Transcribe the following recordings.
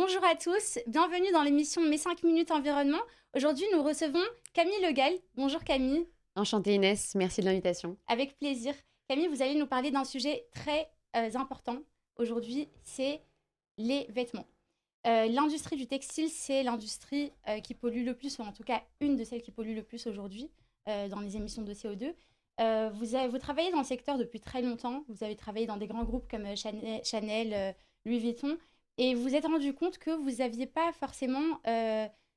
Bonjour à tous, bienvenue dans l'émission Mes 5 minutes environnement. Aujourd'hui, nous recevons Camille Legal. Bonjour Camille. Enchantée Inès, merci de l'invitation. Avec plaisir. Camille, vous allez nous parler d'un sujet très important aujourd'hui, c'est les vêtements. L'industrie du textile, c'est l'industrie qui pollue le plus, ou en tout cas une de celles qui pollue le plus aujourd'hui dans les émissions de CO2. Vous travaillez dans le secteur depuis très longtemps, vous avez travaillé dans des grands groupes comme Chanel, Louis Vuitton, et vous vous êtes rendu compte que vous n'aviez pas forcément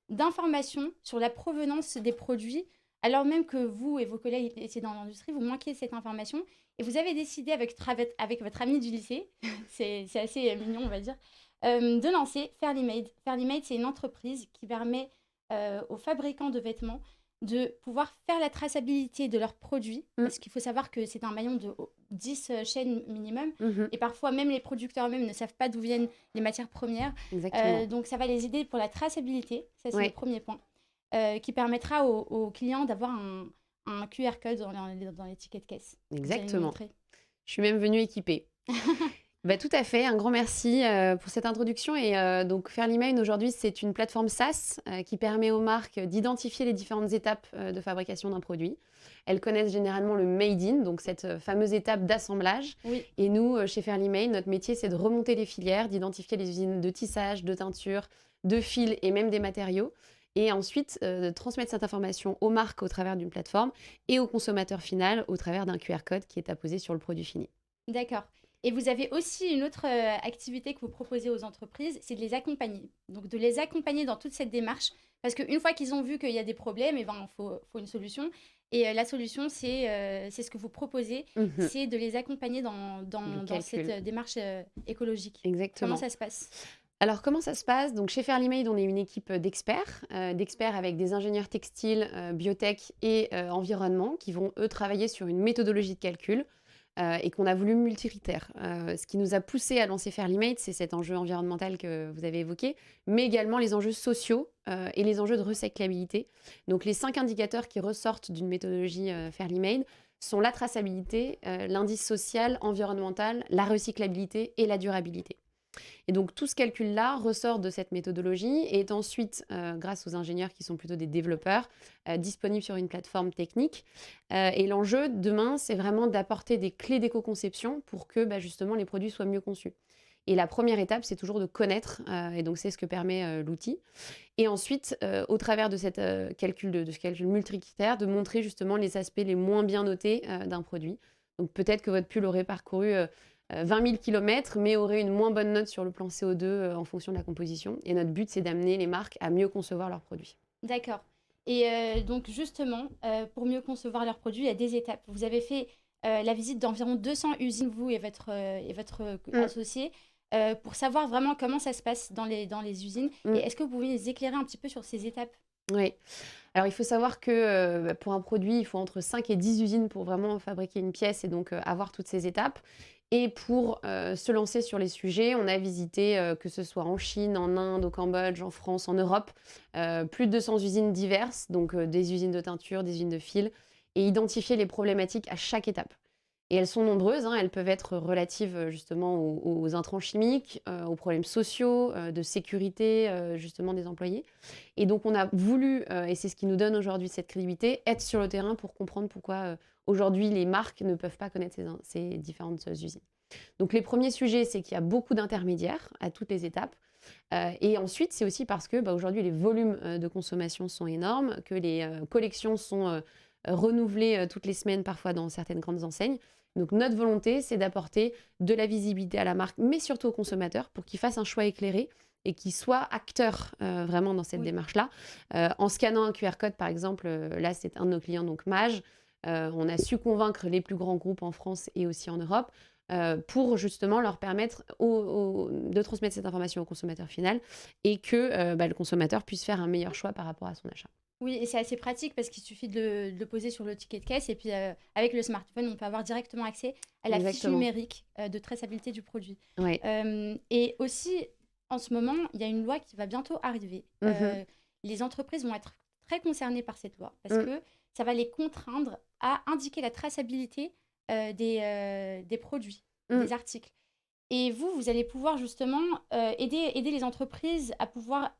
d'informations sur la provenance des produits, alors même que vous et vos collègues étiez dans l'industrie, vous manquiez de cette information, et vous avez décidé avec votre ami du lycée, c'est assez mignon on va dire, de lancer Fairly Made. Fairly Made, c'est une entreprise qui permet aux fabricants de vêtements de pouvoir faire la traçabilité de leurs produits, Mm, parce qu'il faut savoir que c'est un maillon de 10 chaînes minimum, mhm, et parfois même les producteurs eux-mêmes ne savent pas d'où viennent les matières premières. exactement. Donc ça va les aider pour la traçabilité, ça c'est le Ouais, premier point, qui permettra aux clients d'avoir un QR code dans les tickets de caisse. Vous allez nous exactement. montrer. Je suis même venue équipée. Bah, tout à fait, un grand merci pour cette introduction. Et donc, Fairly Made, aujourd'hui, c'est une plateforme SaaS qui permet aux marques d'identifier les différentes étapes de fabrication d'un produit. Elles connaissent généralement le made in, donc cette fameuse étape d'assemblage. Oui, Et nous, chez Fairly Made, notre métier, c'est de remonter les filières, d'identifier les usines de tissage, de teinture, de fil et même des matériaux. Et ensuite, de transmettre cette information aux marques au travers d'une plateforme et au consommateur final au travers d'un QR code qui est apposé sur le produit fini. d'accord. Et vous avez aussi une autre activité que vous proposez aux entreprises, c'est de les accompagner. Donc de les accompagner dans toute cette démarche, parce qu'une fois qu'ils ont vu qu'il y a des problèmes, il faut une solution. Et la solution, c'est ce que vous proposez, Mhm. c'est de les accompagner Le dans cette calcul. démarche écologique. Comment Exactement. ça se passe? Alors, comment ça se passe? Donc, chez Fairly Made, on est une équipe d'experts avec des ingénieurs textiles, biotech et environnement qui vont, eux, travailler sur une méthodologie de calcul et qu'on a voulu multicritère. Ce qui nous a poussé à lancer Fairly Made, c'est cet enjeu environnemental que vous avez évoqué, mais également les enjeux sociaux et les enjeux de recyclabilité. Donc, les 5 indicateurs qui ressortent d'une méthodologie Fairly Made sont la traçabilité, l'indice social, environnemental, la recyclabilité et la durabilité. Et donc tout ce calcul-là ressort de cette méthodologie et est ensuite, grâce aux ingénieurs qui sont plutôt des développeurs, disponible sur une plateforme technique. Et l'enjeu demain, c'est vraiment d'apporter des clés d'éco-conception pour que justement les produits soient mieux conçus. Et la première étape, c'est toujours de connaître, et donc c'est ce que permet l'outil. Et ensuite, au travers de, de ce calcul multicritère, de montrer justement les aspects les moins bien notés d'un produit. Donc peut-être que votre pull aurait parcouru 20 000 km, mais aurait une moins bonne note sur le plan CO2 en fonction de la composition. Et notre but, c'est d'amener les marques à mieux concevoir leurs produits. D'accord. Et donc justement, pour mieux concevoir leurs produits, il y a des étapes. Vous avez fait la visite d'environ 200 usines, vous et votre Mm, associé, pour savoir vraiment comment ça se passe dans les usines. Et mm, est-ce que vous pouvez nous éclairer un petit peu sur ces étapes? oui. Alors, il faut savoir que pour un produit, il faut entre 5 et 10 usines pour vraiment fabriquer une pièce et donc avoir toutes ces étapes. Et pour se lancer sur les sujets, on a visité, que ce soit en Chine, en Inde, au Cambodge, en France, en Europe, plus de 200 usines diverses, donc des usines de teinture, des usines de fil, et identifier les problématiques à chaque étape. Et elles sont nombreuses, hein, elles peuvent être relatives justement aux intrants chimiques, aux problèmes sociaux, de sécurité justement des employés. Et donc on a voulu, et c'est ce qui nous donne aujourd'hui cette crédibilité, être sur le terrain pour comprendre pourquoi aujourd'hui les marques ne peuvent pas connaître ces différentes usines. Donc les premiers sujets, c'est qu'il y a beaucoup d'intermédiaires à toutes les étapes. Et ensuite, c'est aussi parce que aujourd'hui les volumes de consommation sont énormes, que les collections sont renouvelées toutes les semaines, parfois dans certaines grandes enseignes. Donc notre volonté, c'est d'apporter de la visibilité à la marque, mais surtout au consommateur, pour qu'il fasse un choix éclairé et qu'il soit acteur vraiment dans cette Oui. démarche-là. En scannant un QR code, par exemple, là c'est un de nos clients, donc Mage, on a su convaincre les plus grands groupes en France et aussi en Europe pour justement leur permettre de transmettre cette information au consommateur final et que le consommateur puisse faire un meilleur choix par rapport à son achat. Oui, et c'est assez pratique parce qu'il suffit de le poser sur le ticket de caisse et puis avec le smartphone, on peut avoir directement accès à la fiche Exactement. numérique de traçabilité du produit. Ouais. Et aussi, en ce moment, il y a une loi qui va bientôt arriver. Mhm. Les entreprises vont être très concernées par cette loi parce Mm. que ça va les contraindre à indiquer la traçabilité des produits, Mm. des articles. Et vous allez pouvoir justement aider les entreprises à pouvoir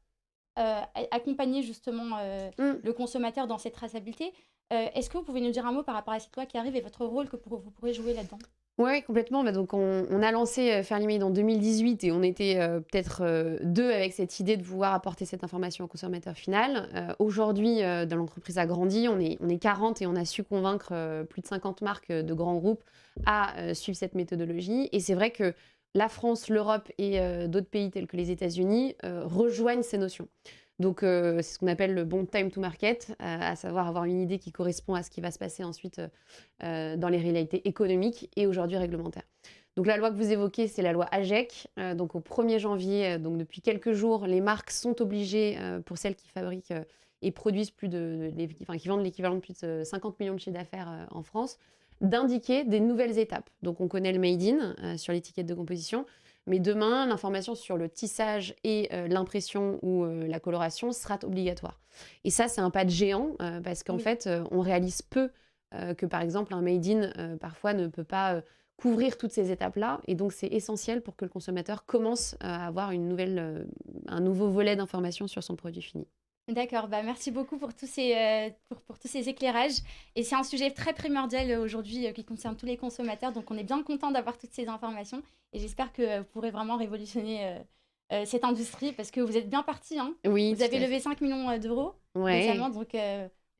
accompagner justement Mmh. le consommateur dans cette traçabilité. Est-ce que vous pouvez nous dire un mot par rapport à cette loi qui arrive et votre rôle que vous pourrez jouer là-dedans? Ouais, complètement. Bah, donc on a lancé, Fairly en 2018 et on était, peut-être, 2 avec cette idée de pouvoir apporter cette information au consommateur final. Aujourd'hui, dans l'entreprise a grandi, on est 40 et on a su convaincre, plus de 50 marques, de grands groupes à, suivre cette méthodologie et c'est vrai que la France, l'Europe et d'autres pays tels que les États-Unis, rejoignent ces notions. Donc c'est ce qu'on appelle le bon time to market, à savoir avoir une idée qui correspond à ce qui va se passer ensuite, dans les réalités économiques et aujourd'hui réglementaires. Donc la loi que vous évoquez, c'est la loi AGEC. Donc au 1er janvier, donc depuis quelques jours, les marques sont obligées, pour celles qui fabriquent, et produisent plus enfin qui vendent l'équivalent de plus de 50 millions de chiffre d'affaires, en France, d'indiquer des nouvelles étapes. Donc on connaît le made in, sur l'étiquette de composition, mais demain, l'information sur le tissage et l'impression ou la coloration sera obligatoire. Et ça, c'est un pas de géant, parce qu'en Oui. fait, on réalise peu que par exemple un made in parfois ne peut pas couvrir toutes ces étapes-là. Et donc c'est essentiel pour que le consommateur commence à avoir un nouveau volet d'information sur son produit fini. D'accord, bah, merci beaucoup pour pour tous ces éclairages. Et c'est un sujet très primordial aujourd'hui qui concerne tous les consommateurs. Donc on est bien content d'avoir toutes ces informations. Et j'espère que vous pourrez vraiment révolutionner cette industrie parce que vous êtes bien parti, hein. Oui, Vous tout avez à levé fait. 5 millions d'euros récemment, Ouais, donc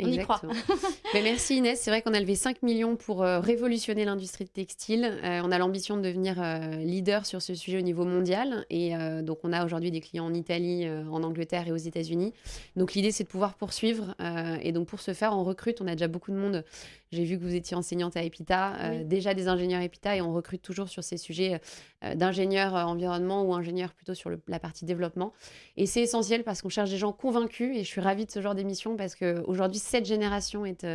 on y croit. exactement. Mais merci Inès, c'est vrai qu'on a levé 5 millions pour révolutionner l'industrie de textile. On a l'ambition de devenir leader sur ce sujet au niveau mondial. Et donc on a aujourd'hui des clients en Italie, en Angleterre et aux États-Unis. Donc l'idée c'est de pouvoir poursuivre. Et donc pour ce faire, on recrute. On a déjà beaucoup de monde. J'ai vu que vous étiez enseignante à EPITA, Oui, déjà des ingénieurs EPITA et on recrute toujours sur ces sujets d'ingénieurs environnement ou ingénieurs plutôt sur la partie développement. Et c'est essentiel parce qu'on cherche des gens convaincus et je suis ravie de ce genre d'émission parce qu'aujourd'hui, cette génération est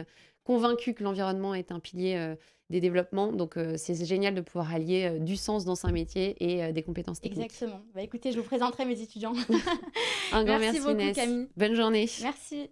convaincue que l'environnement est un pilier des développements. Donc, c'est génial de pouvoir allier du sens dans un métier et des compétences techniques. exactement. Bah, écoutez, je vous présenterai mes étudiants. Un grand Merci merci beaucoup, Inès. Camille. Bonne journée. Merci.